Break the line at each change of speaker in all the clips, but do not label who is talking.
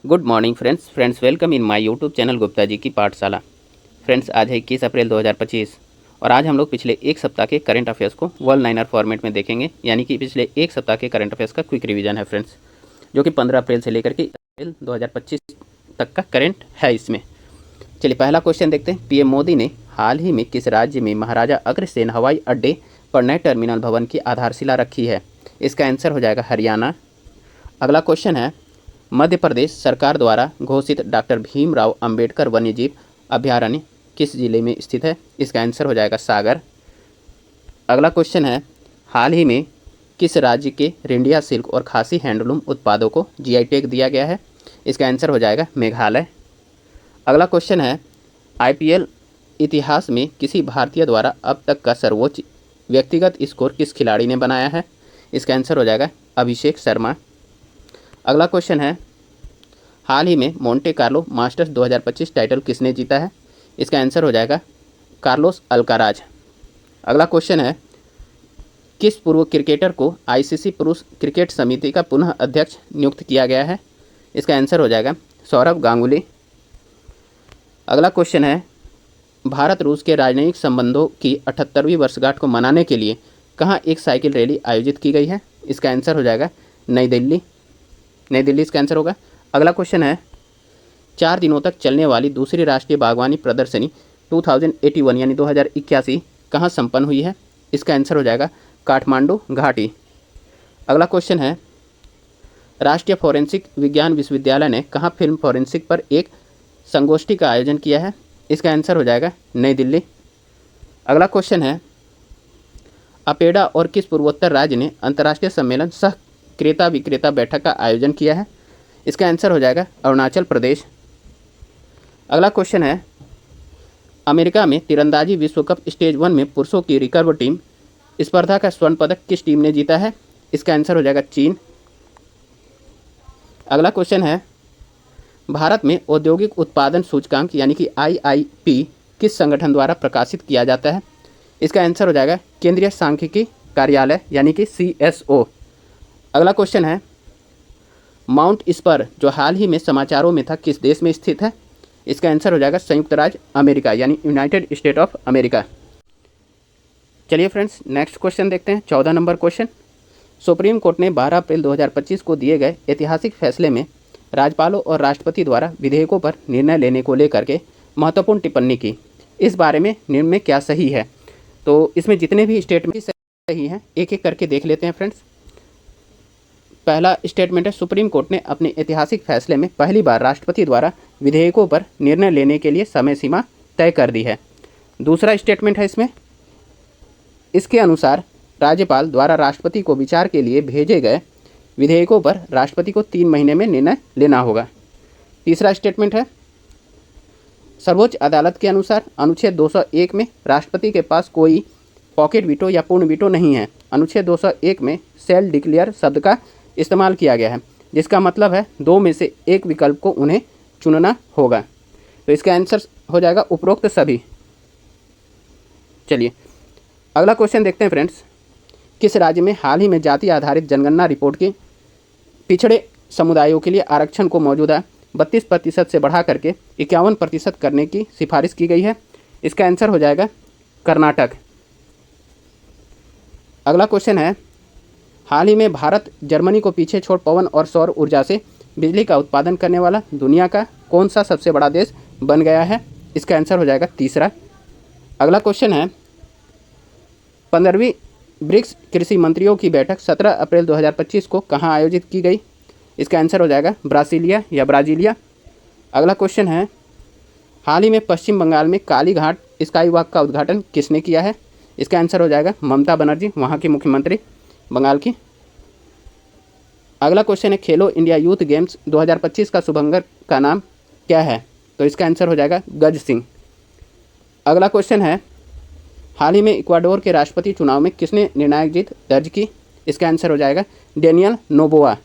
Good morning friends welcome in my YouTube channel Gupta ji की पाठशाला। Friends आज है 21 अप्रैल 2025 और आज हम लोग पिछले एक सप्ताह के करंट अफेयर्स को वन लाइनर फॉर्मेट में देखेंगे, यानी कि पिछले एक सप्ताह के करंट अफेयर्स का क्विक रिवीजन है फ्रेंड्स, जो कि 15 अप्रैल से लेकर के अप्रैल 2025 तक का करंट है इसमें। चलिए पहला क्वेश्चन देखते हैं। पीएम मोदी ने हाल ही में किस राज्य में महाराजा अग्रसेन हवाई अड्डे पर नए टर्मिनल भवन की आधारशिला रखी है? इसका आंसर हो जाएगा हरियाणा। अगला क्वेश्चन है, मध्य प्रदेश सरकार द्वारा घोषित डॉक्टर भीमराव अंबेडकर वन्यजीव अभयारण्य किस जिले में स्थित है? इसका आंसर हो जाएगा सागर। अगला क्वेश्चन है, हाल ही में किस राज्य के रेंडिया सिल्क और खासी हैंडलूम उत्पादों को जीआई टैग दिया गया है? इसका आंसर हो जाएगा मेघालय। अगला क्वेश्चन है, आईपीएल इतिहास में किसी भारतीय द्वारा अब तक का सर्वोच्च व्यक्तिगत स्कोर किस खिलाड़ी ने बनाया है? इसका आंसर हो जाएगा अभिषेक शर्मा। अगला क्वेश्चन है, हाल ही में मोंटे कार्लो मास्टर्स 2025 टाइटल किसने जीता है? इसका आंसर हो जाएगा कार्लोस अल्काराज। अगला क्वेश्चन है, किस पूर्व क्रिकेटर को आईसीसी पुरुष क्रिकेट समिति का पुनः अध्यक्ष नियुक्त किया गया है? इसका आंसर हो जाएगा सौरव गांगुली। अगला क्वेश्चन है, भारत रूस के राजनयिक संबंधों की 78वीं वर्षगांठ को मनाने के लिए कहाँ एक साइकिल रैली आयोजित की गई है? इसका आंसर हो जाएगा नई दिल्ली इसका आंसर होगा। अगला क्वेश्चन है, 4 दिनों तक चलने वाली दूसरी राष्ट्रीय बागवानी प्रदर्शनी 2081 यानी 2081 कहाँ संपन्न हुई है? इसका आंसर हो जाएगा काठमांडू घाटी। अगला क्वेश्चन है, राष्ट्रीय फोरेंसिक विज्ञान विश्वविद्यालय ने कहाँ फिल्म फोरेंसिक पर एक संगोष्ठी का आयोजन किया है? इसका आंसर हो जाएगा नई दिल्ली। अगला क्वेश्चन है, अपेडा और किस पूर्वोत्तर राज्य ने अंतर्राष्ट्रीय सम्मेलन सह क्रेता विक्रेता बैठक का आयोजन किया है? इसका आंसर हो जाएगा अरुणाचल प्रदेश। अगला क्वेश्चन है, अमेरिका में तीरंदाजी विश्व कप स्टेज 1 में पुरुषों की रिकर्व टीम स्पर्धा का स्वर्ण पदक किस टीम ने जीता है? इसका आंसर हो जाएगा चीन। अगला क्वेश्चन है, भारत में औद्योगिक उत्पादन सूचकांक यानी कि आईआईपी किस संगठन द्वारा प्रकाशित किया जाता है? इसका आंसर हो जाएगा केंद्रीय सांख्यिकी कार्यालय यानी कि CSO। अगला क्वेश्चन है, माउंट स्पर जो हाल ही में समाचारों में था किस देश में स्थित है? इसका आंसर हो जाएगा संयुक्त राज्य अमेरिका यानी यूनाइटेड स्टेट ऑफ अमेरिका। चलिए फ्रेंड्स नेक्स्ट क्वेश्चन देखते हैं। 14 नंबर क्वेश्चन, सुप्रीम कोर्ट ने 12 अप्रैल 2025 को दिए गए ऐतिहासिक फैसले में राज्यपालों और राष्ट्रपति द्वारा विधेयकों पर निर्णय लेने को लेकर के महत्वपूर्ण टिप्पणी की। इस बारे में निर्णय क्या सही है? तो इसमें जितने भी स्टेटमेंट सही हैं एक एक करके देख लेते हैं फ्रेंड्स। पहला स्टेटमेंट है, सुप्रीम कोर्ट ने अपने ऐतिहासिक फैसले में पहली बार राष्ट्रपति द्वारा विधेयकों पर निर्णय लेने के लिए समय सीमा तय कर दी है। दूसरा स्टेटमेंट है इसके अनुसार राज्यपाल द्वारा राष्ट्रपति को विचार के लिए भेजे गए विधेयकों पर राष्ट्रपति को 3 महीने में निर्णय लेना होगा। तीसरा स्टेटमेंट है, सर्वोच्च अदालत के अनुसार अनुच्छेद 201 में राष्ट्रपति के पास कोई पॉकेट वीटो या पूर्ण वीटो नहीं है। अनुच्छेद 201 में सेल डिक्लेयर शब्द का इस्तेमाल किया गया है, जिसका मतलब है 2 में से एक विकल्प को उन्हें चुनना होगा। तो इसका आंसर हो जाएगा उपरोक्त सभी। चलिए अगला क्वेश्चन देखते हैं फ्रेंड्स, किस राज्य में हाल ही में जाति आधारित जनगणना रिपोर्ट की पिछड़े समुदायों के लिए आरक्षण को मौजूदा 32% से बढ़ा करके 51% करने की सिफारिश की गई है? इसका आंसर हो जाएगा कर्नाटक। अगला क्वेश्चन है, हाल ही में भारत जर्मनी को पीछे छोड़ पवन और सौर ऊर्जा से बिजली का उत्पादन करने वाला दुनिया का कौन सा सबसे बड़ा देश बन गया है? इसका आंसर हो जाएगा तीसरा। अगला क्वेश्चन है, 15वीं ब्रिक्स कृषि मंत्रियों की बैठक 17 अप्रैल 2025 को कहाँ आयोजित की गई? इसका आंसर हो जाएगा ब्राजीलिया। अगला क्वेश्चन है, हाल ही में पश्चिम बंगाल में काली घाट स्काई वॉक का उद्घाटन किसने किया है? इसका आंसर हो जाएगा ममता बनर्जी, वहाँ की मुख्यमंत्री बंगाल की। अगला क्वेश्चन है, खेलो इंडिया यूथ गेम्स 2025 का शुभंकर का नाम क्या है? तो इसका आंसर हो जाएगा गज सिंह। अगला क्वेश्चन है, हाल ही में इक्वाडोर के राष्ट्रपति चुनाव में किसने निर्णायक जीत दर्ज की? इसका आंसर हो जाएगा डेनियल नोबोआ।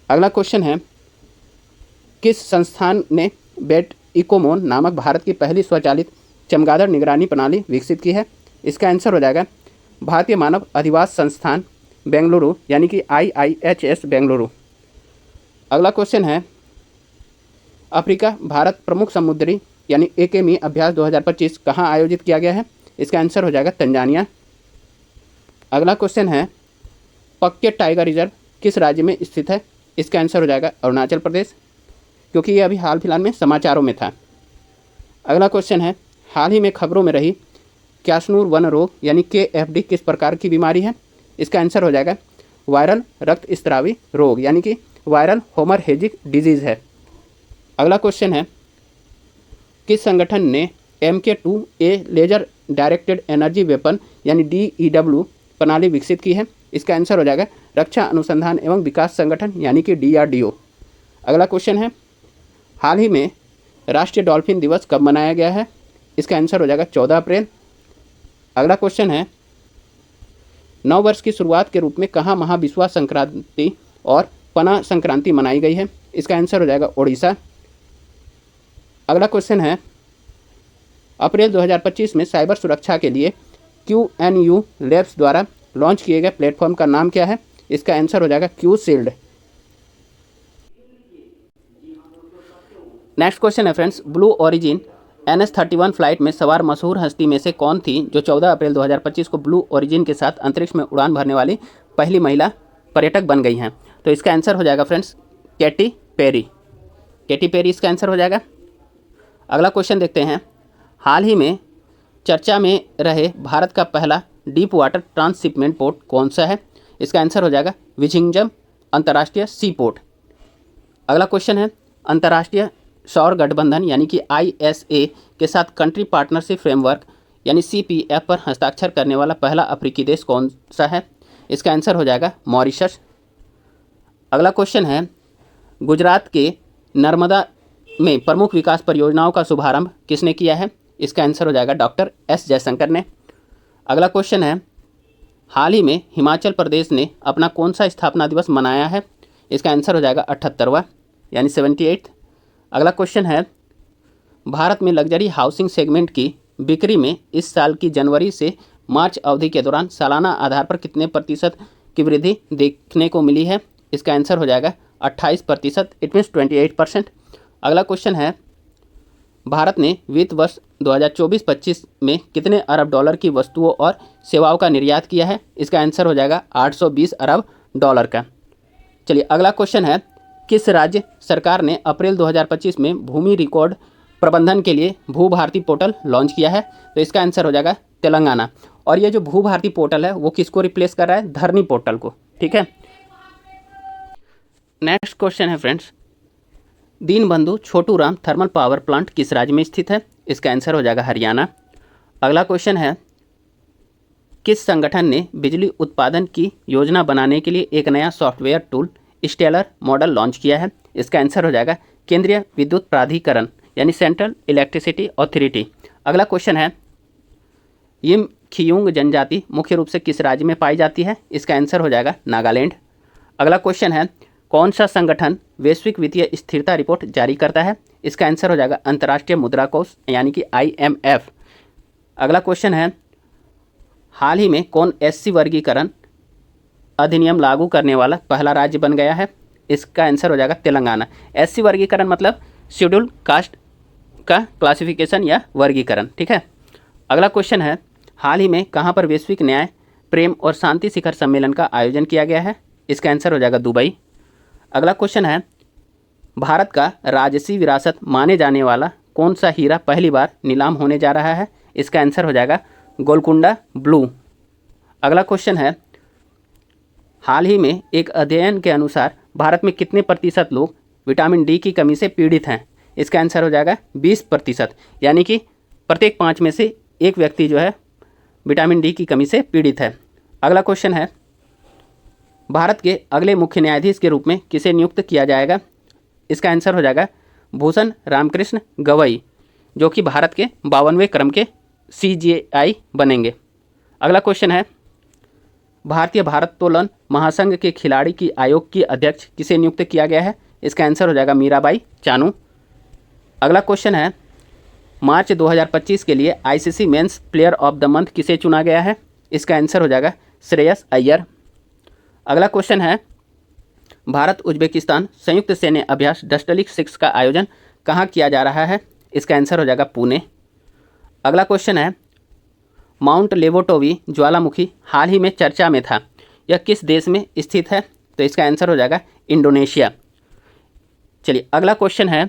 अगला क्वेश्चन है, किस संस्थान ने बेट इकोमोन नामक भारत की पहली स्वचालित चमगादड़ निगरानी प्रणाली विकसित की है? इसका आंसर हो जाएगा भारतीय मानव अधिवास संस्थान बेंगलुरु यानी कि IIHS बेंगलुरु। अगला क्वेश्चन है, अफ्रीका भारत प्रमुख समुद्री यानी AKME अभ्यास 2025 कहाँ आयोजित किया गया है? इसका आंसर हो जाएगा तंजानिया। अगला क्वेश्चन है पक्के टाइगर रिजर्व किस राज्य में स्थित है? इसका आंसर हो जाएगा अरुणाचल प्रदेश, क्योंकि ये अभी हाल फिलहाल में समाचारों में था। अगला क्वेश्चन है हाल ही में खबरों में रही क्यास्नूर वन रोग यानी KFD किस प्रकार की बीमारी है? इसका आंसर हो जाएगा वायरल रक्त स्त्रावी रोग यानी कि वायरल हेमोरेजिक डिजीज़ है। अगला क्वेश्चन है किस संगठन ने MK2A laser directed energy weapon यानी DEW प्रणाली विकसित की है? इसका आंसर हो जाएगा रक्षा अनुसंधान एवं विकास संगठन यानी कि DRDO। अगला क्वेश्चन है हाल ही में राष्ट्रीय डॉल्फिन दिवस कब मनाया गया है? इसका आंसर हो जाएगा 14 अप्रैल। अगला क्वेश्चन है नव वर्ष की शुरुआत के रूप में कहाँ महाविश्वा संक्रांति और पना संक्रांति मनाई गई है? इसका आंसर हो जाएगा ओडिशा। अगला क्वेश्चन है अप्रैल 2025 में साइबर सुरक्षा के लिए QNU लैब्स द्वारा लॉन्च किए गए प्लेटफॉर्म का नाम क्या है? इसका आंसर हो जाएगा QShield। नेक्स्ट क्वेश्चन है friends blue origin NH-31 flight में सवार मशहूर हस्ती में से कौन थी जो 14 अप्रैल 2025 को ब्लू ओरिजिन के साथ अंतरिक्ष में उड़ान भरने वाली पहली महिला पर्यटक बन गई हैं? तो इसका आंसर हो जाएगा friends Katy Perry. Katy Perry इसका आंसर हो जाएगा। अगला क्वेश्चन देखते हैं हाल ही में चर्चा में रहे भारत का पहला डीप वाटर ट्रांसशिपमेंट पोर्ट कौन सा है? इसका आंसर हो जाएगा विझिंजम अंतर्राष्ट्रीय सी पोर्ट। अगला क्वेश्चन है अंतर्राष्ट्रीय सौर गठबंधन यानी कि ISA के साथ कंट्री पार्टनरशिप फ्रेमवर्क यानी CPF पर हस्ताक्षर करने वाला पहला अफ्रीकी देश कौन सा है? इसका आंसर हो जाएगा मॉरिशस। अगला क्वेश्चन है गुजरात के नर्मदा में प्रमुख विकास परियोजनाओं का शुभारंभ किसने किया है? इसका आंसर हो जाएगा डॉक्टर S जयशंकर ने। अगला क्वेश्चन है हाल ही में हिमाचल प्रदेश ने अपना कौन सा स्थापना दिवस मनाया है? इसका आंसर हो जाएगा 78वां यानी 78। अगला क्वेश्चन है भारत में लग्जरी हाउसिंग सेगमेंट की बिक्री में इस साल की जनवरी से मार्च अवधि के दौरान सालाना आधार पर कितने प्रतिशत की वृद्धि देखने को मिली है? इसका आंसर हो जाएगा 28%, इट मीन्स 28%। अगला क्वेश्चन है भारत ने वित्त वर्ष 2024-25 में कितने अरब डॉलर की वस्तुओं और सेवाओं का निर्यात किया है? इसका आंसर हो जाएगा 820 अरब डॉलर का। चलिए अगला क्वेश्चन है किस राज्य सरकार ने अप्रैल 2025 में भूमि रिकॉर्ड प्रबंधन के लिए भू भारती पोर्टल लॉन्च किया है? तो इसका आंसर हो जाएगा तेलंगाना। और ये जो भू भारती पोर्टल है वो किसको रिप्लेस कर रहा है? धरनी पोर्टल को। ठीक है। नेक्स्ट क्वेश्चन है friends Deenbandhu Chhotu Ram thermal power plant किस राज्य में स्थित है? इसका आंसर हो जाएगा हरियाणा। अगला क्वेश्चन है किस संगठन ने बिजली उत्पादन की योजना बनाने के लिए एक नया software tool stellar model launch किया है? इसका आंसर हो जाएगा केंद्रीय विद्युत प्राधिकरण यानी सेंट्रल इलेक्ट्रिसिटी अथॉरिटी। अगला क्वेश्चन है यिम खियुंग जनजाति मुख्य रूप से किस राज्य में पाई जाती है? इसका आंसर हो जाएगा नागालैंड। अगला क्वेश्चन है कौन सा संगठन वैश्विक वित्तीय स्थिरता रिपोर्ट जारी करता है? इसका आंसर हो जाएगा अंतर्राष्ट्रीय मुद्रा कोष यानी कि IMF। अगला क्वेश्चन है हाल ही में कौन SC वर्गीकरण अधिनियम लागू करने वाला पहला राज्य बन गया है? इसका आंसर हो जाएगा तेलंगाना। SC वर्गीकरण मतलब शेड्यूल कास्ट का क्लासिफिकेशन या वर्गीकरण। ठीक है। अगला क्वेश्चन है हाल ही में कहाँ पर वैश्विक न्याय प्रेम और शांति शिखर सम्मेलन का आयोजन किया गया है? इसका आंसर हो जाएगा दुबई। अगला क्वेश्चन है भारत का राजसी विरासत माने जाने वाला कौन सा हीरा पहली बार नीलाम होने जा रहा है? इसका आंसर हो जाएगा गोलकुंडा ब्लू। अगला क्वेश्चन है हाल ही में एक अध्ययन के अनुसार भारत में कितने प्रतिशत लोग विटामिन D की कमी से पीड़ित हैं? इसका आंसर हो जाएगा 20%, यानी कि प्रत्येक 5 में से एक व्यक्ति जो है विटामिन D की कमी से पीड़ित है। अगला क्वेश्चन है भारत के अगले मुख्य न्यायाधीश के रूप में किसे नियुक्त किया जाएगा? इसका आंसर हो जाएगा भूषण रामकृष्ण गवई, जो कि भारत के 52वें क्रम के CJI बनेंगे। अगला क्वेश्चन है भारतीय भारोत्तोलन महासंघ के खिलाड़ी की आयोग की अध्यक्ष किसे नियुक्त किया गया है? इसका आंसर हो जाएगा मीराबाई चानू। अगला क्वेश्चन है मार्च 2025 के लिए ICC men's player of the month किसे चुना गया है? इसका आंसर हो जाएगा श्रेयस अय्यर। अगला क्वेश्चन है भारत उज्बेकिस्तान संयुक्त सैन्य अभ्यास डस्टलिक 6 का आयोजन कहाँ किया जा रहा है? इसका आंसर हो जाएगा पुणे। अगला क्वेश्चन है, माउंट लेवोटोवी ज्वालामुखी हाल ही में चर्चा में था, यह किस देश में स्थित है? तो इसका आंसर हो जाएगा इंडोनेशिया। चलिए अगला क्वेश्चन है,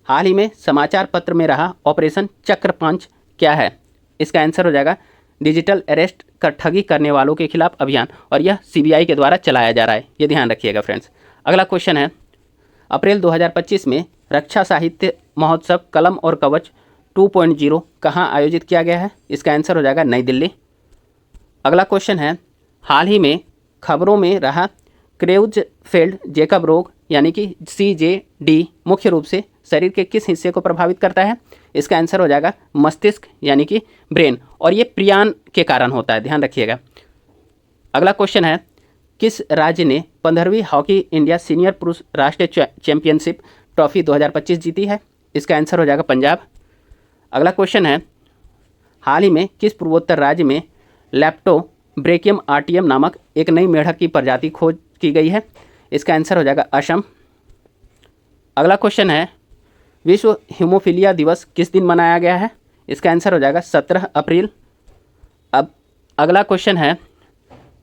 हाल ही में समाचार पत्र में रहा ऑपरेशन चक्रपंच क्या है? इसका आंसर हो जाएगा डिजिटल अरेस्ट कर ठगी करने वालों के खिलाफ अभियान, और यह सीबीआई के द्वारा चलाया जा रहा है, ये ध्यान रखिएगा फ्रेंड्स। अगला क्वेश्चन है, अप्रैल 2025 में रक्षा साहित्य महोत्सव कलम और कवच 2.0 कहाँ आयोजित किया गया है? इसका आंसर हो जाएगा नई दिल्ली। अगला क्वेश्चन है, हाल ही में खबरों में रहा क्रेउज़फेल्ड जैकब रोग यानी कि CJD मुख्य रूप से शरीर के किस हिस्से को प्रभावित करता है? इसका आंसर हो जाएगा मस्तिष्क यानी कि ब्रेन, और ये प्रियान के कारण होता है, ध्यान रखिएगा। अगला क्वेश्चन है, किस राज्य ने 15वीं हॉकी इंडिया सीनियर पुरुष राष्ट्रीय चैंपियनशिप ट्रॉफी 2025 जीती है? इसका आंसर हो जाएगा पंजाब। अगला क्वेश्चन है, हाल ही में किस पूर्वोत्तर राज्य में लैप्टोब्रेकियम आर्टियम नामक एक नई मेढक की प्रजाति खोज की गई है? इसका आंसर हो जाएगा असम। अगला क्वेश्चन है, विश्व हीमोफीलिया दिवस किस दिन मनाया गया है? इसका आंसर हो जाएगा 17 अप्रैल। अब अगला क्वेश्चन है,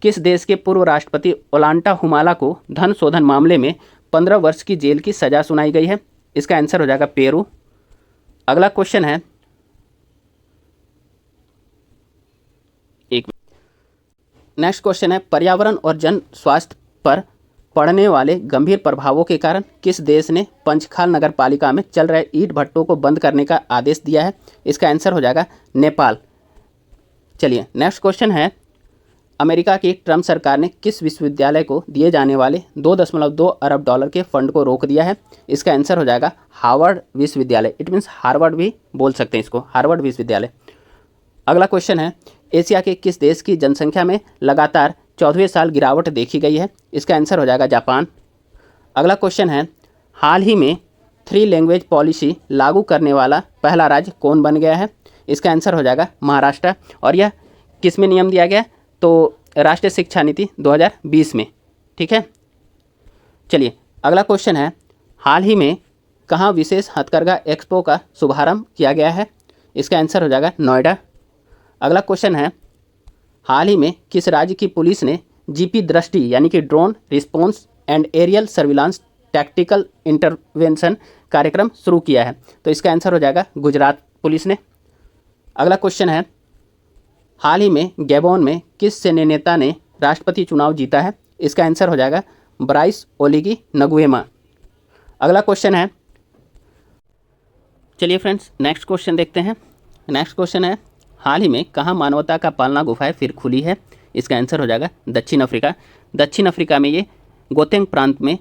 किस देश के पूर्व राष्ट्रपति ओलांटा हुमाला को धन शोधन मामले में 15 वर्ष की जेल की सजा सुनाई गई है? इसका आंसर हो जाएगा पेरू। अगला क्वेश्चन है, नेक्स्ट क्वेश्चन है, पर्यावरण और जन स्वास्थ्य पर पड़ने वाले गंभीर प्रभावों के कारण किस देश ने पंचखाल नगर पालिका में चल रहे ईंट भट्टों को बंद करने का आदेश दिया है? इसका आंसर हो जाएगा नेपाल। चलिए नेक्स्ट क्वेश्चन है, अमेरिका की ट्रम्प सरकार ने किस विश्वविद्यालय को दिए जाने वाले 2.2 अरब डॉलर के फंड को रोक दिया है? इसका आंसर हो जाएगा हार्वर्ड विश्वविद्यालय, इट मीन्स हार्वर्ड भी बोल सकते हैं इसको, हार्वर्ड विश्वविद्यालय। अगला क्वेश्चन है, एशिया के किस देश की जनसंख्या में लगातार 14वें साल गिरावट देखी गई है? इसका आंसर हो जाएगा जापान। अगला क्वेश्चन है, हाल ही में 3 लैंग्वेज पॉलिसी लागू करने वाला पहला राज्य कौन बन गया है? इसका आंसर हो जाएगा महाराष्ट्र, और यह किस में नियम दिया गया? तो राष्ट्रीय शिक्षा नीति 2020 में, ठीक है। चलिए अगला क्वेश्चन है, हाल ही में कहाँ विशेष हथकरघा एक्सपो का शुभारंभ किया गया है? इसका आंसर हो जाएगा नोएडा। अगला क्वेश्चन है, हाल ही में किस राज्य की पुलिस ने जीपी दृष्टि यानी कि drone response and aerial surveillance tactical intervention कार्यक्रम शुरू किया है? तो इसका आंसर हो जाएगा गुजरात पुलिस ने। अगला क्वेश्चन है, हाल ही में गैबोन में किस सेना नेता ने राष्ट्रपति चुनाव जीता है? इसका आंसर हो जाएगा ब्राइस ओलिगी नगुएमा। अगला क्वेश्चन है, चलिए फ्रेंड्स नेक्स्ट क्वेश्चन देखते हैं। नेक्स्ट क्वेश्चन है, हाल ही में कहाँ मानवता का पालना गुफाएं फिर खुली है? इसका आंसर हो जाएगा दक्षिण अफ्रीका। दक्षिण अफ्रीका में ये गोतेंग प्रांत में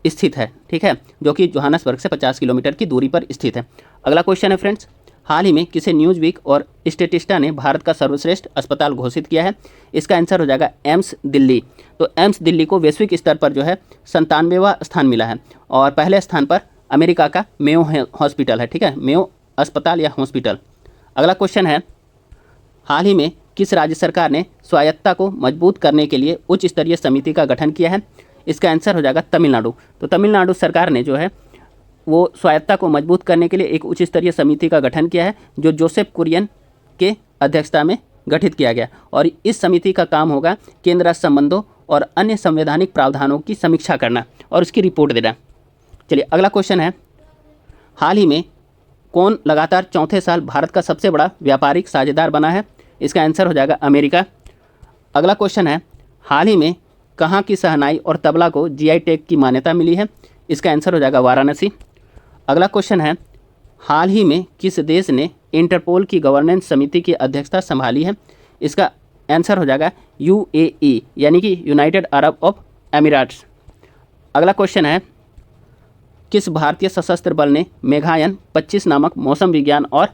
स्थित है, ठीक है, जो कि जोहानसबर्ग से 50 किलोमीटर की दूरी पर स्थित है। अगला क्वेश्चन है फ्रेंड्स, हाल ही में किसे न्यूज़ वीक और स्टेटिस्टा ने भारत का सर्वश्रेष्ठ अस्पताल घोषित किया है? इसका आंसर हो जाएगा एम्स दिल्ली। तो एम्स दिल्ली को वैश्विक स्तर पर जो है 97वां स्थान मिला है, और पहले स्थान पर अमेरिका का मेयो हॉस्पिटल है, ठीक है, मेयो अस्पताल या हॉस्पिटल। अगला क्वेश्चन है, हाल ही में किस राज्य सरकार ने स्वायत्तता को मजबूत करने के लिए उच्च स्तरीय समिति का गठन किया है? इसका आंसर हो जाएगा तमिलनाडु। तो तमिलनाडु सरकार ने जो है वो स्वायत्तता को मजबूत करने के लिए एक उच्च स्तरीय समिति का गठन किया है, जो जोसेफ कुरियन के अध्यक्षता में गठित किया गया, और इस समिति का काम होगा केंद्र राज्य संबंधों और अन्य संवैधानिक प्रावधानों की समीक्षा करना और उसकी रिपोर्ट देना। चलिए अगला क्वेश्चन है, हाल ही में कौन लगातार चौथे साल भारत का सबसे बड़ा व्यापारिक साझेदार बना है? इसका आंसर हो जाएगा अमेरिका। अगला क्वेश्चन है, हाल ही में कहाँ की शहनाई और तबला को जीआई टैग की मान्यता मिली है? इसका आंसर हो जाएगा वाराणसी। अगला क्वेश्चन है, हाल ही में किस देश ने इंटरपोल की गवर्नेंस समिति की अध्यक्षता संभाली है? इसका आंसर हो जाएगा UAE यानी कि यूनाइटेड अरब ऑफ एमिरेट्स। अगला क्वेश्चन है, किस भारतीय सशस्त्र बल ने मेघायन 25 नामक मौसम विज्ञान और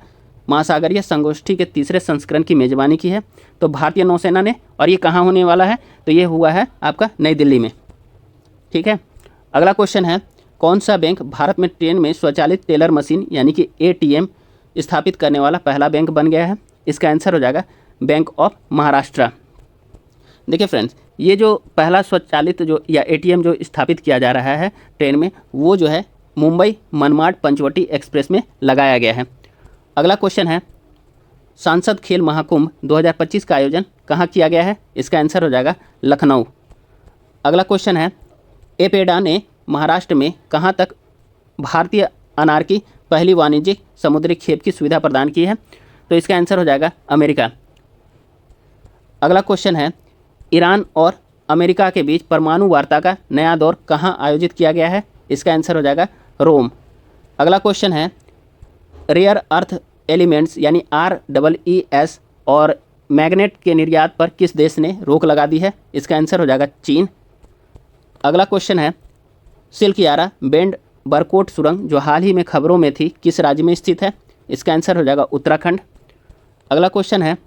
महासागरीय संगोष्ठी के तीसरे संस्करण की मेजबानी की है? तो भारतीय नौसेना ने, और ये कहाँ होने वाला है? तो ये हुआ है आपका नई दिल्ली में, ठीक है। अगला क्वेश्चन है, कौन सा बैंक भारत में ट्रेन में स्वचालित टेलर मशीन यानी कि ATM स्थापित करने वाला पहला बैंक बन गया है? इसका आंसर हो जाएगा बैंक ऑफ महाराष्ट्र। देखिए फ्रेंड्स, ये जो पहला स्वचालित जो या ATM जो स्थापित किया जा रहा है ट्रेन में, वो जो है मुंबई मनमाड पंचवटी एक्सप्रेस में लगाया गया है। अगला क्वेश्चन है, सांसद खेल महाकुंभ 2025 का आयोजन कहाँ किया गया है? इसका आंसर हो जाएगा लखनऊ। अगला क्वेश्चन है, एपेडा ने महाराष्ट्र में कहाँ तक भारतीय अनार की पहली वाणिज्यिक समुद्री खेप की सुविधा प्रदान की है? तो इसका आंसर हो जाएगा अमेरिका। अगला क्वेश्चन है, ईरान और अमेरिका के बीच परमाणु वार्ता का नया दौर कहाँ आयोजित किया गया है? इसका आंसर हो जाएगा रोम। अगला क्वेश्चन है, रेयर अर्थ एलिमेंट्स यानी REES और मैग्नेट के निर्यात पर किस देश ने रोक लगा दी है? इसका आंसर हो जाएगा चीन। अगला क्वेश्चन है, सिल्कियारा बेंड बरकोट सुरंग जो हाल ही में खबरों में थी किस राज्य में स्थित है? इसका आंसर हो जाएगा उत्तराखंड। अगला क्वेश्चन है,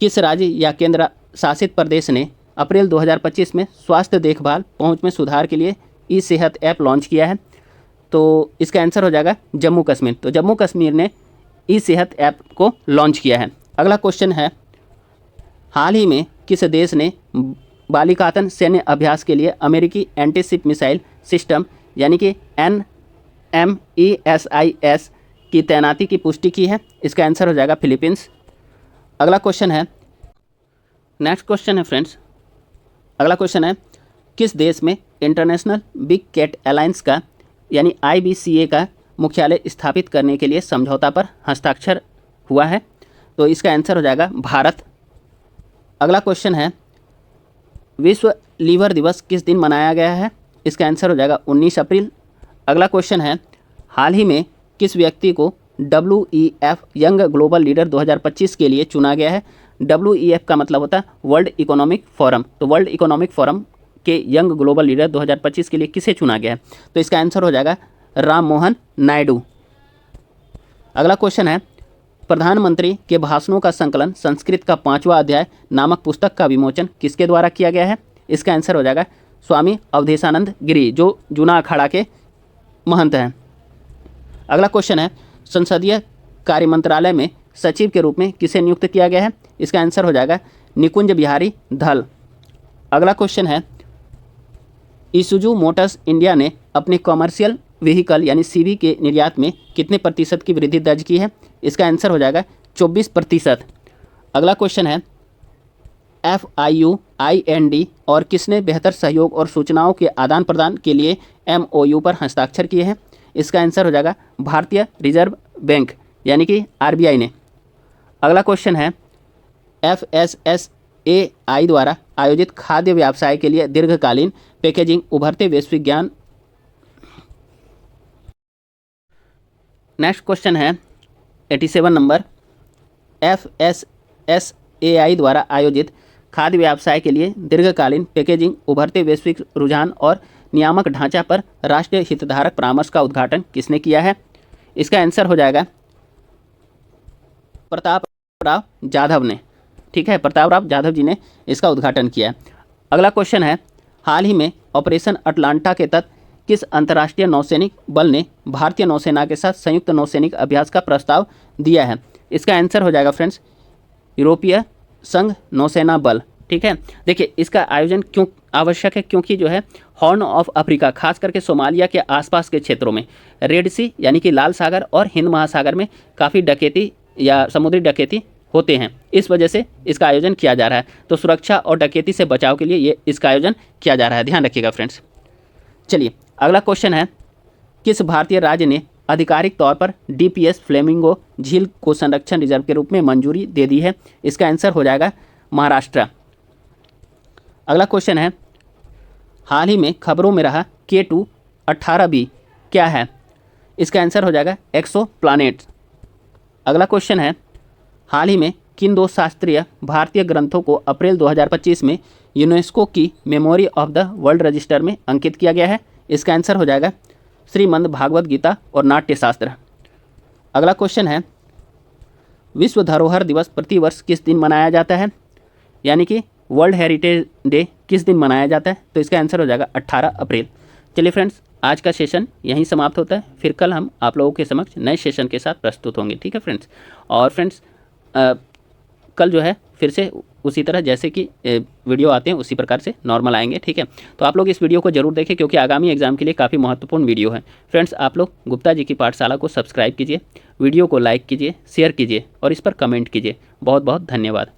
किस राज्य या केंद्र शासित प्रदेश ने अप्रैल 2025 में स्वास्थ्य देखभाल पहुंच में सुधार के लिए ई सेहत ऐप लॉन्च किया है? तो इसका आंसर हो जाएगा जम्मू कश्मीर। तो जम्मू कश्मीर ने ई सेहत ऐप को लॉन्च किया है। अगला क्वेश्चन है, हाल ही में किस देश ने बालिकातन सैन्य अभ्यास के लिए अमेरिकी एंटीशिप मिसाइल सिस्टम यानी कि NMESIS की तैनाती की पुष्टि की है? इसका आंसर हो जाएगा फिलीपींस। अगला क्वेश्चन है, नेक्स्ट क्वेश्चन है फ्रेंड्स, अगला क्वेश्चन है, किस देश में इंटरनेशनल बिग कैट अलायंस का यानी IBCA का मुख्यालय स्थापित करने के लिए समझौता पर हस्ताक्षर हुआ है? तो इसका आंसर हो जाएगा भारत। अगला क्वेश्चन है, विश्व लीवर दिवस किस दिन मनाया गया है? इसका आंसर हो जाएगा 19 अप्रैल। अगला क्वेश्चन है, हाल ही में किस व्यक्ति को WEF यंग ग्लोबल लीडर 2025 के लिए चुना गया है? WEF का मतलब होता है वर्ल्ड इकोनॉमिक फोरम। तो वर्ल्ड इकोनॉमिक फोरम के यंग ग्लोबल लीडर 2025 के लिए किसे चुना गया है? तो इसका आंसर हो जाएगा राम मोहन नायडू। अगला क्वेश्चन है, प्रधानमंत्री के भाषणों का संकलन संस्कृत का 5वां अध्याय नामक पुस्तक का विमोचन किसके द्वारा किया गया है? इसका आंसर हो जाएगा स्वामी अवधेशानंद गिरी जो जूना अखाड़ा के महंत हैं। अगला क्वेश्चन है, संसदीय कार्य मंत्रालय में सचिव के रूप में किसे नियुक्त किया गया है? इसका आंसर हो जाएगा निकुंज बिहारी धल। अगला क्वेश्चन है, ईसुजू मोटर्स इंडिया ने अपने कॉमर्शियल व्हीकल यानी CV के निर्यात में कितने प्रतिशत की वृद्धि दर्ज की है? इसका आंसर हो जाएगा 24%। अगला क्वेश्चन है, FIU IND और किसने बेहतर सहयोग और सूचनाओं के आदान प्रदान के लिए MOU पर हस्ताक्षर किए हैं? इसका आंसर हो जाएगा भारतीय रिजर्व बैंक यानी कि RBI ने। अगला क्वेश्चन है, FSSAI द्वारा आयोजित खाद्य व्यवसाय के लिए दीर्घकालीन पैकेजिंग उभरते वैश्विक ज्ञान। नेक्स्ट क्वेश्चन है 87 नंबर, FSSAI द्वारा आयोजित खाद्य व्यवसाय के लिए दीर्घकालीन पैकेजिंग उभरते वैश्विक रुझान और नियामक ढांचा पर राष्ट्रीय हितधारक परामर्श का उद्घाटन किसने किया है? इसका आंसर हो जाएगा प्रताप राव जाधव ने। ठीक है, प्रताप राव जाधव जी ने इसका उद्घाटन किया। अगला क्वेश्चन है, हाल ही में ऑपरेशन अटलांटा के तहत किस अंतर्राष्ट्रीय नौसैनिक बल ने भारतीय नौसेना के साथ संयुक्त नौसैनिक अभ्यास का प्रस्ताव दिया है? इसका आंसर हो जाएगा फ्रेंड्स यूरोपीय संघ नौसेना बल। ठीक है, देखिए इसका आयोजन क्यों आवश्यक है? क्योंकि जो है हॉर्न ऑफ अफ्रीका खास करके सोमालिया के आसपास के क्षेत्रों में रेड सी यानी कि लाल सागर और हिंद महासागर में काफ़ी डकैती या समुद्री डकैती होते हैं, इस वजह से इसका आयोजन किया जा रहा है। तो सुरक्षा और डकैती से बचाव के लिए ये इसका आयोजन किया जा रहा है, ध्यान रखिएगा फ्रेंड्स। चलिए अगला क्वेश्चन है, किस भारतीय राज्य ने आधिकारिक तौर पर DPS फ्लेमिंगो झील को संरक्षण रिजर्व के रूप में मंजूरी दे दी है? इसका आंसर हो जाएगा महाराष्ट्र। अगला क्वेश्चन है, हाल ही में खबरों में रहा K2 18b क्या है? इसका आंसर हो जाएगा एक्सो प्लानेट्स। अगला क्वेश्चन है, हाल ही में किन 2 शास्त्रीय भारतीय ग्रंथों को अप्रैल 2025 में यूनेस्को की memory of the world register में अंकित किया गया है? इसका आंसर हो जाएगा श्रीमद् भागवत गीता और नाट्यशास्त्र। अगला क्वेश्चन है, विश्व धरोहर दिवस प्रतिवर्ष किस दिन मनाया जाता है? यानी कि वर्ल्ड हेरिटेज डे किस दिन मनाया जाता है? तो इसका आंसर हो जाएगा 18 अप्रैल। चलिए फ्रेंड्स, आज का सेशन यहीं समाप्त होता है, फिर कल हम आप लोगों के समक्ष नए सेशन के साथ प्रस्तुत होंगे। ठीक है फ्रेंड्स, और फ्रेंड्स कल जो है फिर से उसी तरह जैसे कि वीडियो आते हैं उसी प्रकार से नॉर्मल आएंगे, ठीक है। तो आप लोग इस वीडियो को जरूर देखें क्योंकि आगामी एग्जाम के लिए काफ़ी महत्वपूर्ण वीडियो है। फ्रेंड्स, आप लोग गुप्ता जी की पाठशाला को सब्सक्राइब कीजिए, वीडियो को लाइक कीजिए, शेयर कीजिए और इस पर कमेंट कीजिए। बहुत बहुत धन्यवाद।